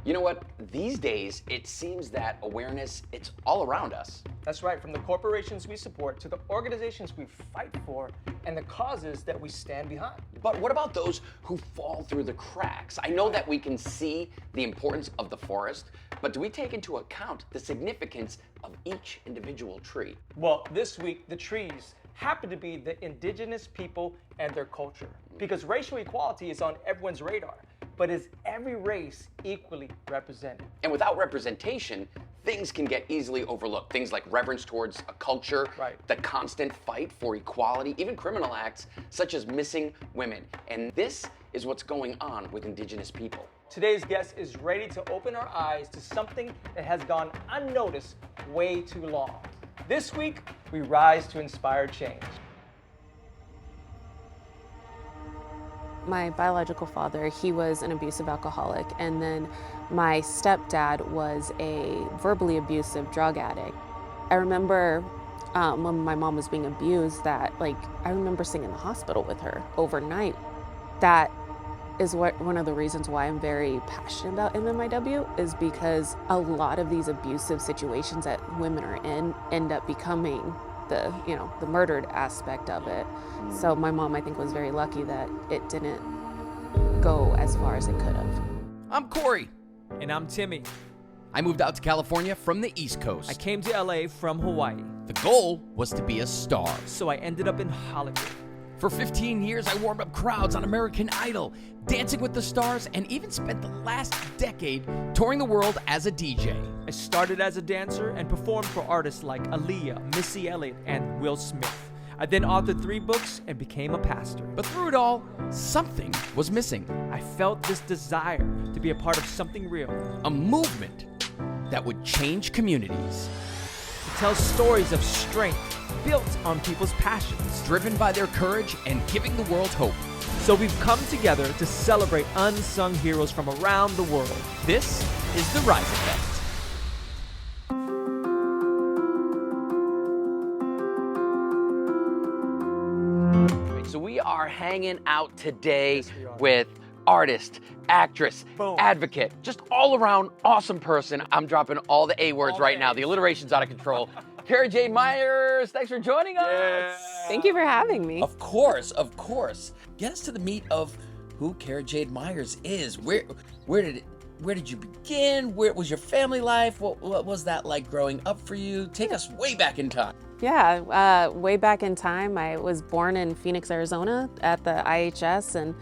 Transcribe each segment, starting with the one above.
You know what? These days, it seems that awareness, it's all around us. That's right, from the corporations we support to the organizations we fight for and the causes that we stand behind. But what about those who fall through the cracks? I know that we can see the importance of the forest, but do we take into account the significance of each individual tree? Well, this week, the trees happen to be the indigenous people and their culture. Because racial equality is on everyone's radar, but is every race equally represented? And without representation, things can get easily overlooked. Things like reverence towards a culture, Right. the constant fight for equality, even criminal acts such as missing women. And this is what's going on with Indigenous people. Today's guest is ready to open our eyes to something that has gone unnoticed way too long. This week, we rise to inspire change. My biological father, he was an abusive alcoholic, and then my stepdad was a verbally abusive drug addict. I remember when my mom was being abused that, I remember staying in the hospital with her overnight. That is one of the reasons why I'm very passionate about MMIW, is because a lot of these abusive situations that women are in end up becoming the murdered aspect of it. So my mom, I think, was very lucky that it didn't go as far as it could have. I'm Cory. And I'm Tymme. I moved out to California from the East Coast. I came to LA from Hawaii, The goal was to be a star. so I ended up in Hollywood. For 15 years, I warmed up crowds on American Idol, Dancing with the Stars, and even spent the last decade touring the world as a DJ. I started as a dancer and performed for artists like Aaliyah, Missy Elliott, and Will Smith. I then authored 3 books and became a pastor. But through it all, something was missing. I felt this desire to be a part of something real, A movement that would change communities, to tell stories of strength built on people's passions. driven by their courage and giving the world hope. So we've come together to celebrate unsung heroes from around the world. This is the Rise Effect. So we are hanging out today Yes, we are. with artist, actress, Boom. advocate, just all around awesome person. I'm dropping all the A words All right the now. A's. The alliteration's out of control. CARA JADE Myers, thanks for joining us. Thank you for having me. Of course, of course. Get us to the meat of who CARA JADE Myers is. Where did you begin? Where was your family life? What was that like growing up for you? Take us way back in time. Yeah, way back in time, I was born in Phoenix, Arizona at the IHS, and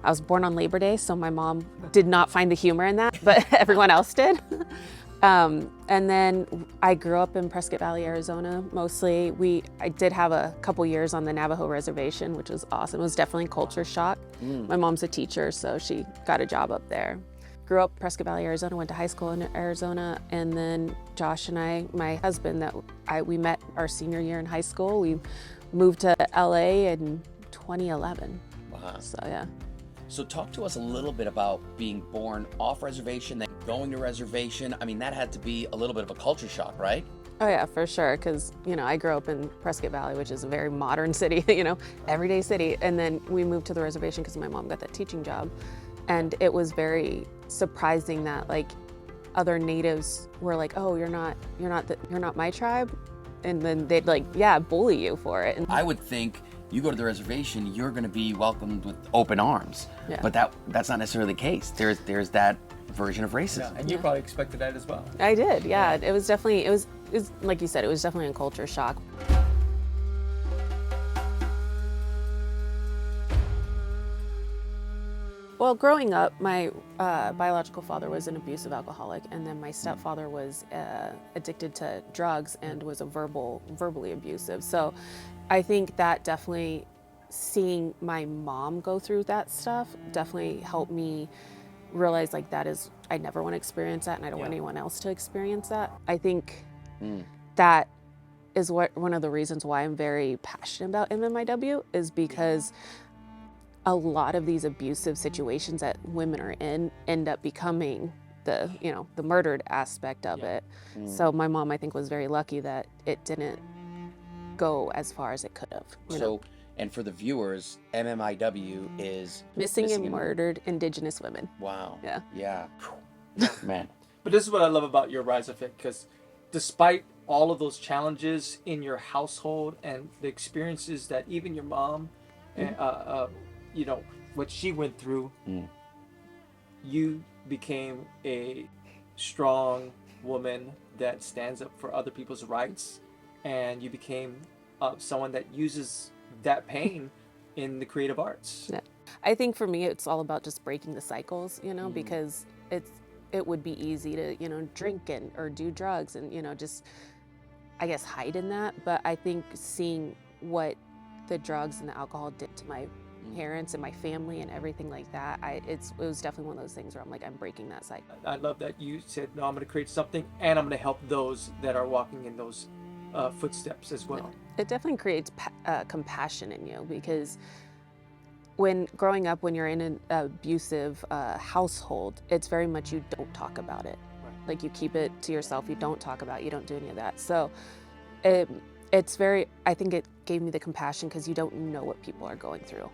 I was born on Labor Day, so my mom did not find the humor in that, but everyone else did. And then I grew up in Prescott Valley, Arizona, mostly. I did have a couple years on the Navajo reservation, which was awesome. It was definitely culture shock. My mom's a teacher, so she got a job up there. Grew up Prescott Valley, Arizona, went to high school in Arizona, and then Josh and I, my husband, we met our senior year in high school. We moved to LA in 2011. Wow. So yeah. So talk to us a little bit about being born off reservation, then going to reservation. I mean, that had to be a little bit of a culture shock, right? Oh yeah, for sure, because I grew up in Prescott Valley, which is a very modern city, everyday city, and then we moved to the reservation because my mom got that teaching job, and it was very surprising that other natives were like, oh, you're not my tribe, and then they'd bully you for it. And I would think you go to the reservation, you're going to be welcomed with open arms. Yeah. But that's not necessarily the case. There's that version of racism. And you probably expected that as well. I did, yeah. It was definitely, it was like you said, it was definitely a culture shock. Well, growing up, my biological father was an abusive alcoholic, and then my stepfather was addicted to drugs and was verbally abusive. So I think that definitely, seeing my mom go through that stuff definitely helped me realize I never want to experience that, and I don't want anyone else to experience that. I think that is one of the reasons why I'm very passionate about MMIW, is because a lot of these abusive situations that women are in end up becoming the murdered aspect of it. So my mom, I think, was very lucky that it didn't go as far as it could have. So, and for the viewers, MMIW is Missing and murdered Indigenous women. Wow. Yeah. Yeah. Man. But this is what I love about your rise of it, because despite all of those challenges in your household and the experiences that even your mom, you know, what she went through, you became a strong woman that stands up for other people's rights, and you became someone that uses that pain in the creative arts. Yeah. I think for me, it's all about just breaking the cycles, you know, because it would be easy to, you know, drink or do drugs and, you know, just, I guess, hide in that. But I think seeing what the drugs and the alcohol did to my parents and my family and everything like that, it was definitely one of those things where I'm like, I'm breaking that cycle. I love that you said, no, I'm going to create something and I'm going to help those that are walking in those footsteps as well. It definitely creates compassion in you, because when growing up, when you're in an abusive household, it's very much you don't talk about it. Right. Like you keep it to yourself, you don't talk about it, you don't do any of that. So it's very, I think it gave me the compassion because you don't know what people are going through.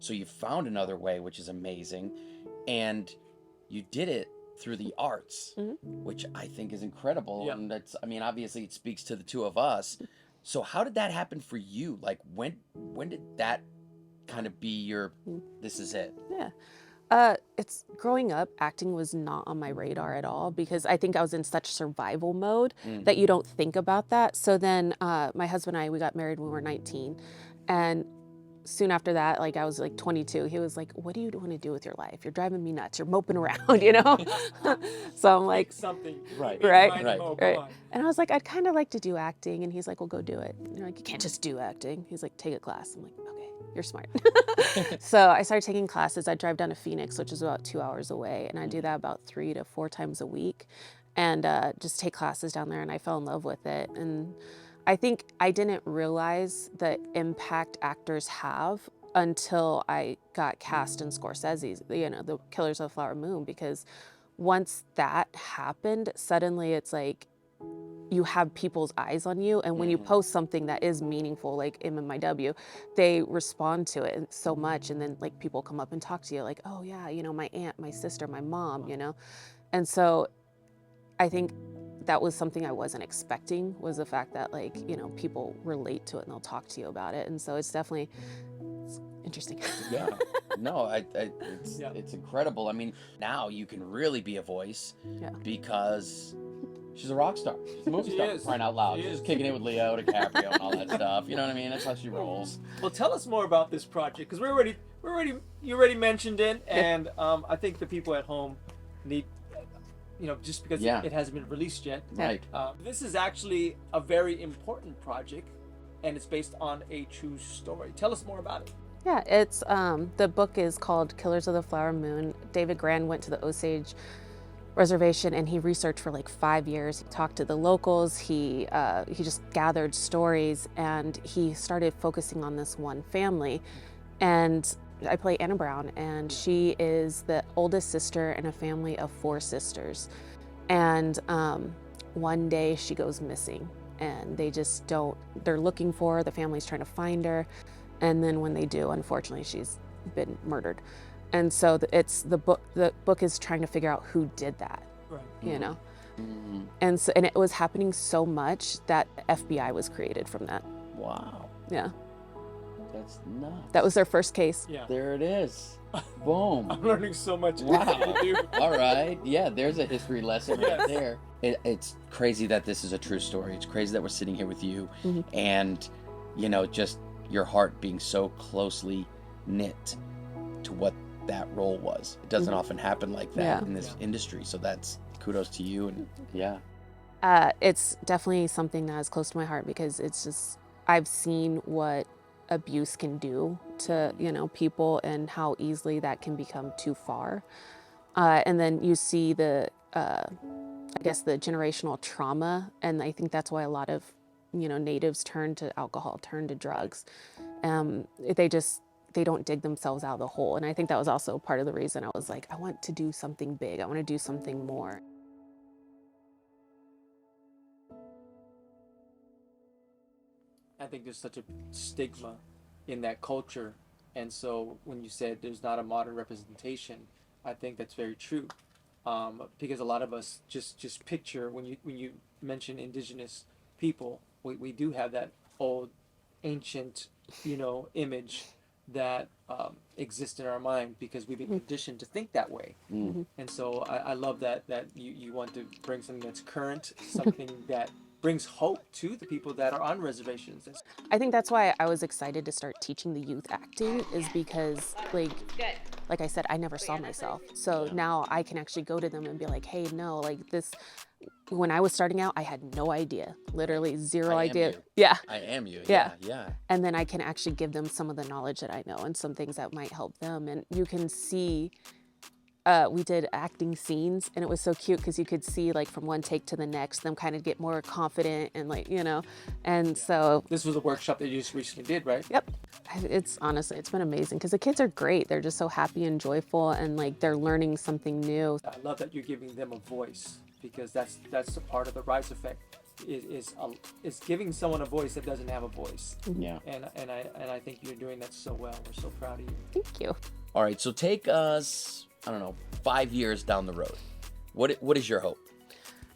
So you found another way, which is amazing, and you did it through the arts, which I think is incredible. Yeah. And that's, I mean, obviously it speaks to the two of us. So how did that happen for you? Like when did that kind of be your, this is it? Yeah. It's growing up, acting was not on my radar at all, because I think I was in such survival mode that you don't think about that. So then my husband and I, we got married when we were 19, and soon after that, like I was like 22, he was like, what do you want to do with your life? You're driving me nuts. You're moping around, you know? So I'm like, something. Right. Right. Right. And I was like, I'd kind of like to do acting. And he's like, well, go do it. And you're like, you can't just do acting. He's like, take a class. I'm like, okay, you're smart. So I started taking classes. I drive down to Phoenix, which is about 2 hours away. And I do that about 3 to 4 times a week, and just take classes down there. And I fell in love with it. And I think I didn't realize the impact actors have until I got cast in Scorsese's, you know, The Killers of the Flower Moon, because once that happened, suddenly it's like you have people's eyes on you, and when you post something that is meaningful, like MMIW, they respond to it so much, and then like people come up and talk to you like, oh yeah, you know, my aunt, my sister, my mom, you know. And so I think that was something I wasn't expecting, was the fact that, like, you know, people relate to it and they'll talk to you about it. And so it's definitely interesting. Yeah. No, it's incredible. I mean, now you can really be a voice because she's a rock star. She's a movie star, for crying out loud. She's just kicking it with Leo DiCaprio and all that stuff. You know what I mean? That's how she rolls. Well, tell us more about this project, because you already mentioned it, and I think the people at home need, you know, just because it hasn't been released yet. Right. This is actually a very important project, and it's based on a true story. Tell us more about it. Yeah, it's the book is called Killers of the Flower Moon. David Grand went to the Osage Reservation and he researched for like 5 years. He talked to the locals. He just gathered stories, and he started focusing on this one family. And I play Anna Brown, and she is the oldest sister in a family of 4 sisters. And one day she goes missing, and they just don't, they're looking for her, the family's trying to find her. And then when they do, unfortunately, she's been murdered. And so the book is trying to figure out who did that, Right. you know? And it was happening so much that FBI was created from that. Wow. Yeah. That's nuts. That was their first case. Yeah. There it is. Boom. I'm learning so much. Wow. You. All right. Yeah, there's a history lesson right there. It's crazy that this is a true story. It's crazy that we're sitting here with you and, you know, just your heart being so closely knit to what that role was. It doesn't often happen like that in this industry. So that's kudos to you. And it's definitely something that is close to my heart, because it's just, I've seen what abuse can do to, you know, people, and how easily that can become too far. And then you see the, I guess, the generational trauma. And I think that's why a lot of, you know, natives turn to alcohol, turn to drugs. They don't dig themselves out of the hole. And I think that was also part of the reason I was like, I want to do something big. I want to do something more. I think there's such a stigma in that culture, and so when you said there's not a modern representation, I think that's very true, because a lot of us just picture when you mention Indigenous people, we do have that old, ancient, image that exists in our mind because we've been conditioned to think that way. And so I love that you want to bring something that's current, something that brings hope to the people that are on reservations. I think that's why I was excited to start teaching the youth acting, is because like I said, I never saw myself. So now I can actually go to them and be like, hey, no, like this, when I was starting out, I had no idea, literally zero idea. Yeah. I am you. Yeah. Yeah. And then I can actually give them some of the knowledge that I know and some things that might help them. And you can see, we did acting scenes, and it was so cute because you could see like from one take to the next, them kind of get more confident and and so. This was a workshop that you just recently did, right? Yep. It's honestly, it's been amazing because the kids are great. They're just so happy and joyful, and like they're learning something new. I love that you're giving them a voice, because that's a part of the Rise effect, is giving someone a voice that doesn't have a voice. Yeah. And I think you're doing that so well. We're so proud of you. Thank you. All right, so take us, I don't know, 5 years down the road. What is your hope?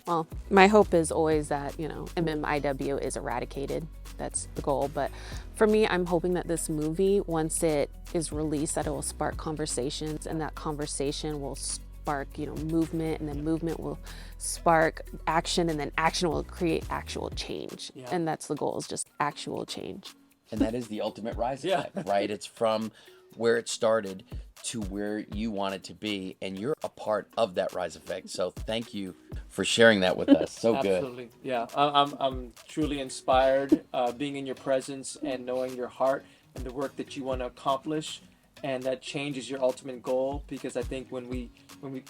Well, my hope is always that, MMIW is eradicated. That's the goal. But for me, I'm hoping that this movie, once it is released, that it will spark conversations, and that conversation will spark, movement, and then movement will spark action, and then action will create actual change. Yeah. And that's the goal, is just actual change. And that is the ultimate Rise Yeah. effect, right? It's from where it started to where you want it to be, and you're a part of that Rise effect. So thank you for sharing that with us. So good. Absolutely. Yeah. I'm truly inspired, being in your presence and knowing your heart and the work that you want to accomplish, and that change is your ultimate goal. Because I think when we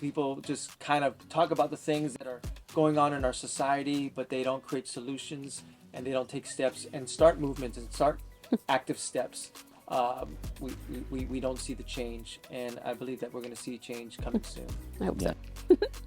people just kind of talk about the things that are going on in our society, but they don't create solutions, and they don't take steps and start movements and start active steps, we don't see the change. And I believe that we're going to see change coming soon. I hope so.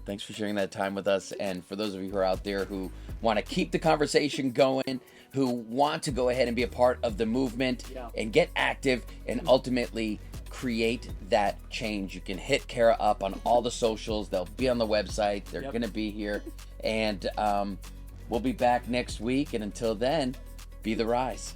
Thanks for sharing that time with us. And for those of you who are out there who want to keep the conversation going, who want to go ahead and be a part of the movement and get active and ultimately create that change, you can hit CARA up on all the socials. They'll be on the website. They're going to be here. And we'll be back next week. And until then, be the Rise.